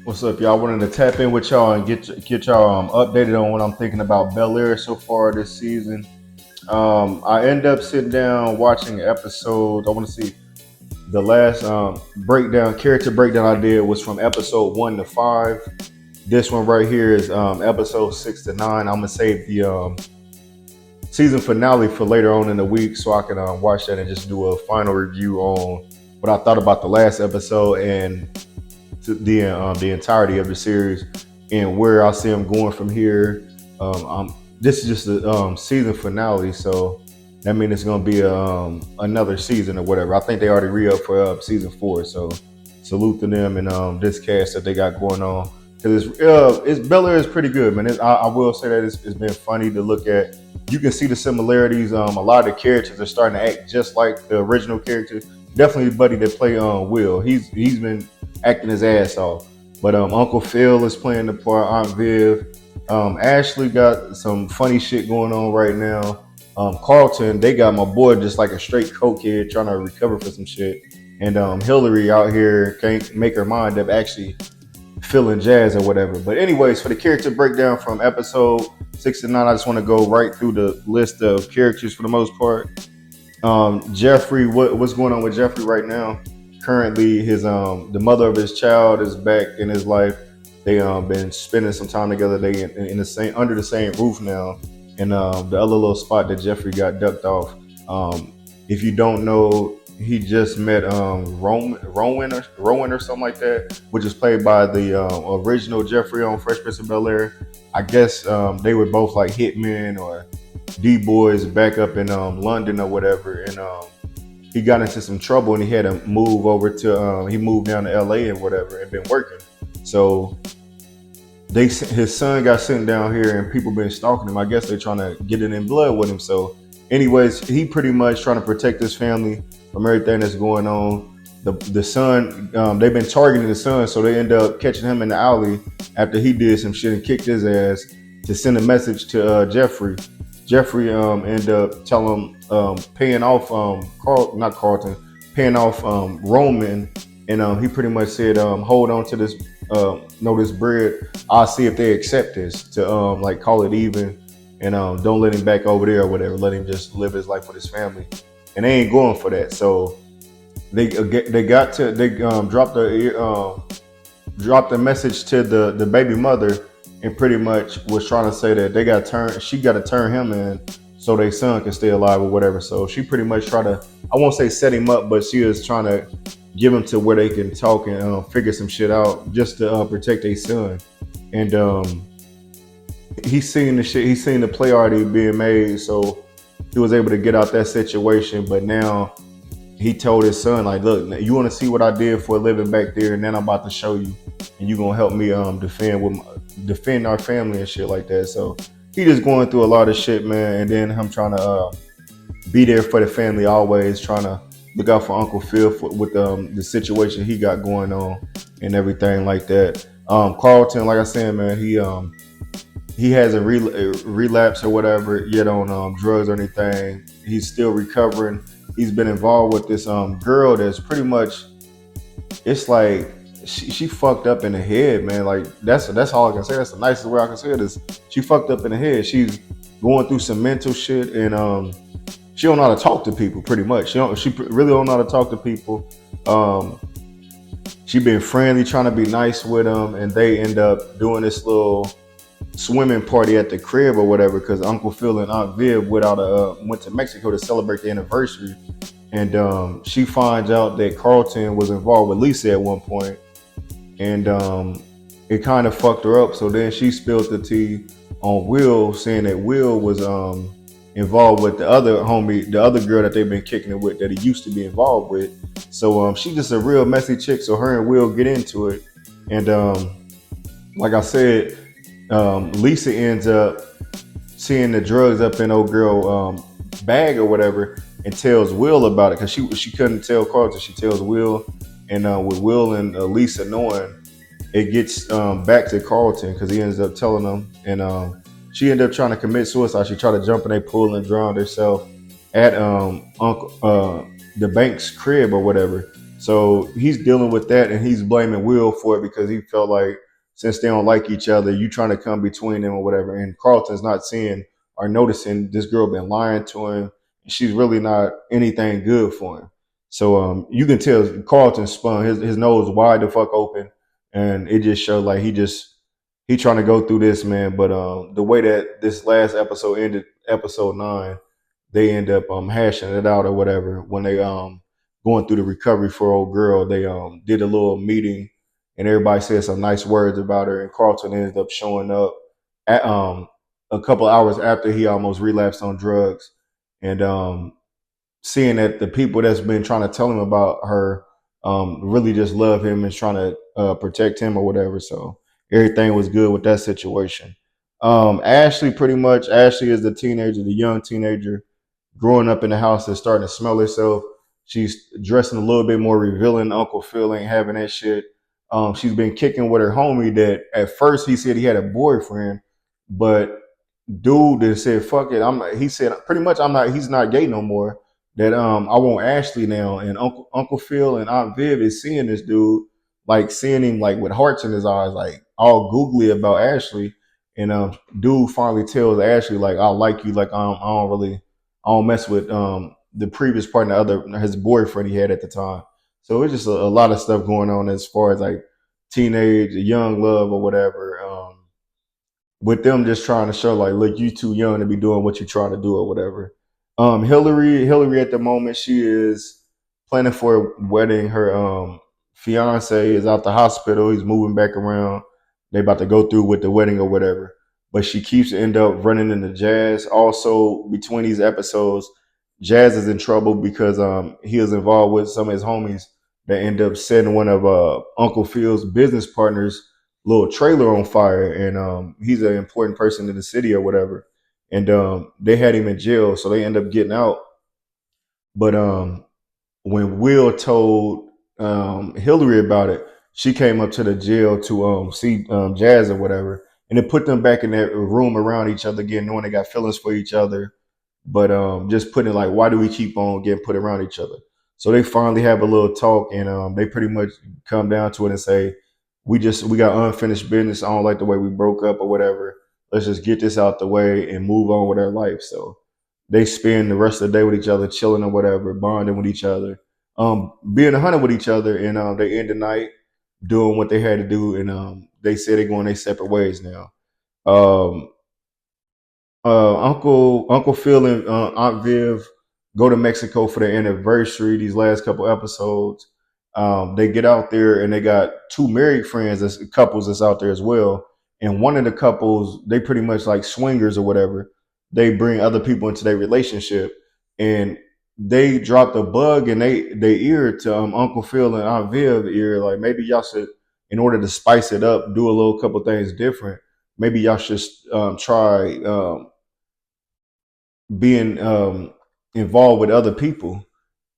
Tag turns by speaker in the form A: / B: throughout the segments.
A: What's up, y'all? Wanted to tap in with y'all and get y'all updated on what I'm thinking about Bel-Air so far this season. I end up sitting down watching episodes. I want to see the last character breakdown I did was from episode 1 to 5. This one right here is episode 6 to 9. I'm gonna save the season finale for later on in the week so I can watch that and just do a final review on what I thought about the last episode and the entirety of the series and where I see them going from here. This is just the season finale, so that means it's gonna be another season or whatever. I think they already re-up for season 4, so salute to them and this cast that they got going on. Because it's Bel-Air is pretty good, man. I will say that it's been funny to look at. You can see the similarities. A lot of the characters are starting to act just like the original characters. Definitely Buddy that play Will. He's been acting his ass off. But Uncle Phil is playing the part. Aunt Viv. Ashley got some funny shit going on right now. Carlton, they got my boy just like a straight cokehead trying to recover for some shit. And Hillary out here can't make her mind up actually feeling jazz or whatever. But anyways, for the character breakdown from episode 6 to 9, I just want to go right through the list of characters for the most part. Jeffrey, what's going on with Jeffrey right now? Currently, his the mother of his child is back in his life. They been spending some time together. They in the same under the same roof now. And the other little spot that Jeffrey got ducked off. If you don't know, he just met Rowan or something like that, which is played by the original Jeffrey on Fresh Prince of Bel-Air. I guess they were both like hitmen or D-boys back up in London or whatever, and he got into some trouble and he had to move over to he moved down to LA and whatever and been working. So his son got sent down here and people been stalking him. I guess they're trying to get it in blood with him. So anyways, he pretty much trying to protect his family from everything that's going on. The son, they've been targeting the son, so they end up catching him in the alley after he did some shit and kicked his ass to send a message to Jeffrey. Jeffrey ended up telling him, paying off paying off Roman, and he pretty much said, hold on to this, this bread. I'll see if they accept this to like call it even, and don't let him back over there or whatever. Let him just live his life with his family, and they ain't going for that. So they dropped the message to the baby mother and pretty much was trying to say that she got to turn him in so their son can stay alive or whatever. So she pretty much tried to, I won't say set him up, but she is trying to give him to where they can talk and figure some shit out just to protect their son. And he's seen the shit, he's seen the play already being made, so he was able to get out that situation. But now he told his son, like, look, you want to see what I did for a living back there, and then I'm about to show you, and you gonna help me defend our family and shit like that. So he just going through a lot of shit, man. And then him trying to be there for the family, always trying to look out for Uncle Phil with the situation he got going on and everything like that. Carlton, like I said, man, he hasn't relapsed or whatever yet on drugs or anything. He's still recovering. He's been involved with this girl that's pretty much, it's like she fucked up in the head, man. Like that's all I can say. That's the nicest way I can say it is she fucked up in the head. She's going through some mental shit, and she don't know how to talk to people. Pretty much, she really don't know how to talk to people. She been friendly, trying to be nice with them, and they end up doing this little swimming party at the crib or whatever because Uncle Phil and Aunt Viv went to Mexico to celebrate the anniversary, and she finds out that Carlton was involved with Lisa at one point, and it kind of fucked her up. So then she spilled the tea on Will, saying that Will was involved with the other homie, the other girl that they've been kicking it with that he used to be involved with. So she's just a real messy chick. So her and Will get into it, and like I said, Lisa ends up seeing the drugs up in old girl bag or whatever, and tells Will about it because she couldn't tell Carlton. She tells Will, and with Will and Lisa knowing, it gets back to Carlton because he ends up telling them, and she ended up trying to commit suicide. She tried to jump in a pool and drown herself at Uncle the bank's crib or whatever. So he's dealing with that, and he's blaming Will for it because he felt like since they don't like each other, you trying to come between them or whatever. And Carlton's not seeing or noticing this girl been lying to him. She's really not anything good for him. So you can tell Carlton spun his nose wide the fuck open, and it just showed like he trying to go through this, man. But the way that this last episode ended, episode 9, they end up hashing it out or whatever when they going through the recovery for old girl. They did a little meeting, and everybody said some nice words about her. And Carlton ended up showing up at a couple hours after he almost relapsed on drugs, and seeing that the people that's been trying to tell him about her really just love him and trying to protect him or whatever. So everything was good with that situation. Ashley, pretty much, Ashley is the teenager, the young teenager growing up in the house that's starting to smell herself. She's dressing a little bit more revealing. Uncle Phil ain't having that shit. She's been kicking with her homie that at first he said he had a boyfriend, but dude that said fuck it. He said pretty much he's not gay no more. That I want Ashley now. And Uncle Phil and Aunt Viv is seeing this dude, like seeing him like with hearts in his eyes, like all googly about Ashley. And dude finally tells Ashley like I like you, like I don't mess with the previous partner, his boyfriend he had at the time. So it's just a lot of stuff going on as far as like teenage, young love or whatever. With them just trying to show like, look, you too young to be doing what you're trying to do or whatever. Hillary at the moment she is planning for a wedding. Her fiance is out the hospital. He's moving back around. They about to go through with the wedding or whatever. But she keeps end up running into Jazz. Also, between these episodes, Jazz is in trouble because he is involved with some of his homies that end up setting one of Uncle Phil's business partners little trailer on fire, and he's an important person in the city or whatever. And they had him in jail, so they end up getting out. But when Will told Hillary about it, she came up to the jail to see Jazz or whatever, and it put them back in that room around each other again, knowing they got feelings for each other. But just putting it like, why do we keep on getting put around each other? So they finally have a little talk, and they pretty much come down to it and say, we got unfinished business. I don't like the way we broke up or whatever. Let's just get this out the way and move on with our life. So they spend the rest of the day with each other, chilling or whatever, bonding with each other, being a hunter with each other, and they end the night doing what they had to do, and they say they're going their separate ways now. Um, Uncle Phil and Aunt Viv go to Mexico for their anniversary. These last couple episodes, they get out there and they got two married friends, as couples that's out there as well. And one of the couples, they pretty much like swingers or whatever. They bring other people into their relationship, and they dropped a bug in they ear to Uncle Phil and Aunt Viv ear, like maybe y'all should, in order to spice it up, do a little couple things different. Maybe y'all should try being involved with other people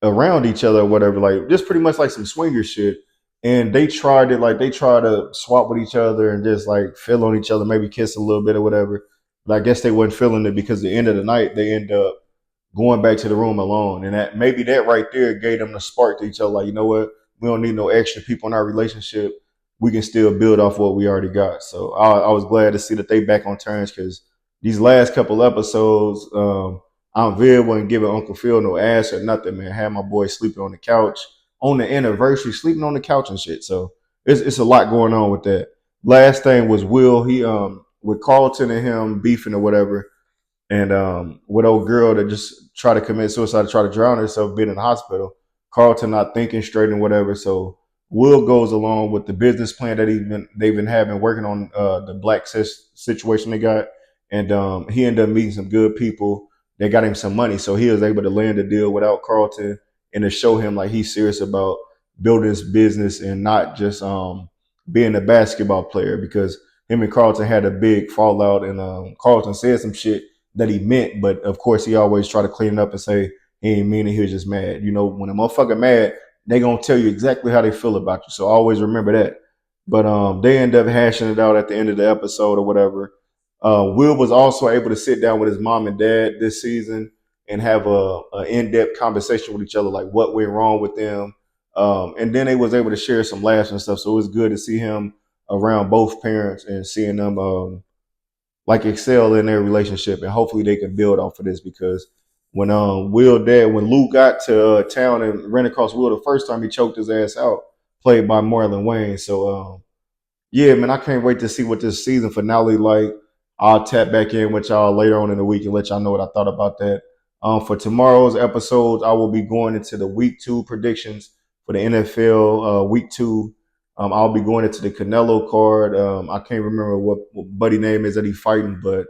A: around each other or whatever, like just pretty much like some swinger shit. And they tried it, like they try to swap with each other and just like feel on each other, maybe kiss a little bit or whatever. But I guess they wasn't feeling it because at the end of the night they end up going back to the room alone. And that maybe that right there gave them the spark to each other, like, you know what, we don't need no extra people in our relationship. We can still build off what we already got. So I was glad to see that they back on terms because these last couple episodes, Aunt Viv wasn't giving Uncle Phil no ass or nothing, man. Had my boy sleeping on the couch on the anniversary, sleeping on the couch and shit. So it's a lot going on with that. Last thing was Will. He with Carlton and him beefing or whatever, and with old girl that just tried to commit suicide, try to drown herself, being in the hospital. Carlton not thinking straight and whatever. So Will goes along with the business plan that they've been having, working on the black situation they got, and he ended up meeting some good people. They got him some money, so he was able to land a deal without Carlton, and to show him like he's serious about building his business and not just being a basketball player, because him and Carlton had a big fallout, and Carlton said some shit that he meant, but of course he always try to clean it up and say he ain't mean it, he was just mad. You know, when a motherfucker mad, they gonna tell you exactly how they feel about you. So always remember that. But they end up hashing it out at the end of the episode or whatever. Will was also able to sit down with his mom and dad this season and have a in-depth conversation with each other, like what went wrong with them, And then they was able to share some laughs and stuff. So it was good to see him around both parents and seeing them like excel in their relationship, and hopefully they can build off of this because when Lou got to town and ran across Will the first time, he choked his ass out, played by Marlon Wayne. So yeah, man, I can't wait to see what this season finale like. I'll tap back in with y'all later on in the week and let y'all know what I thought about that. For tomorrow's episodes, I will be going into the week 2 predictions for the NFL week 2. I'll be going into the Canelo card. I can't remember what buddy name is that he's fighting, but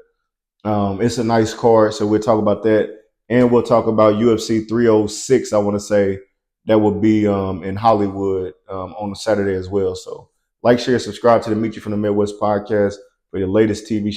A: it's a nice card. So we'll talk about that, and we'll talk about UFC 306. I want to say that will be in Hollywood on Saturday as well. So like, share, subscribe to the Meet You from the Midwest podcast for the latest TV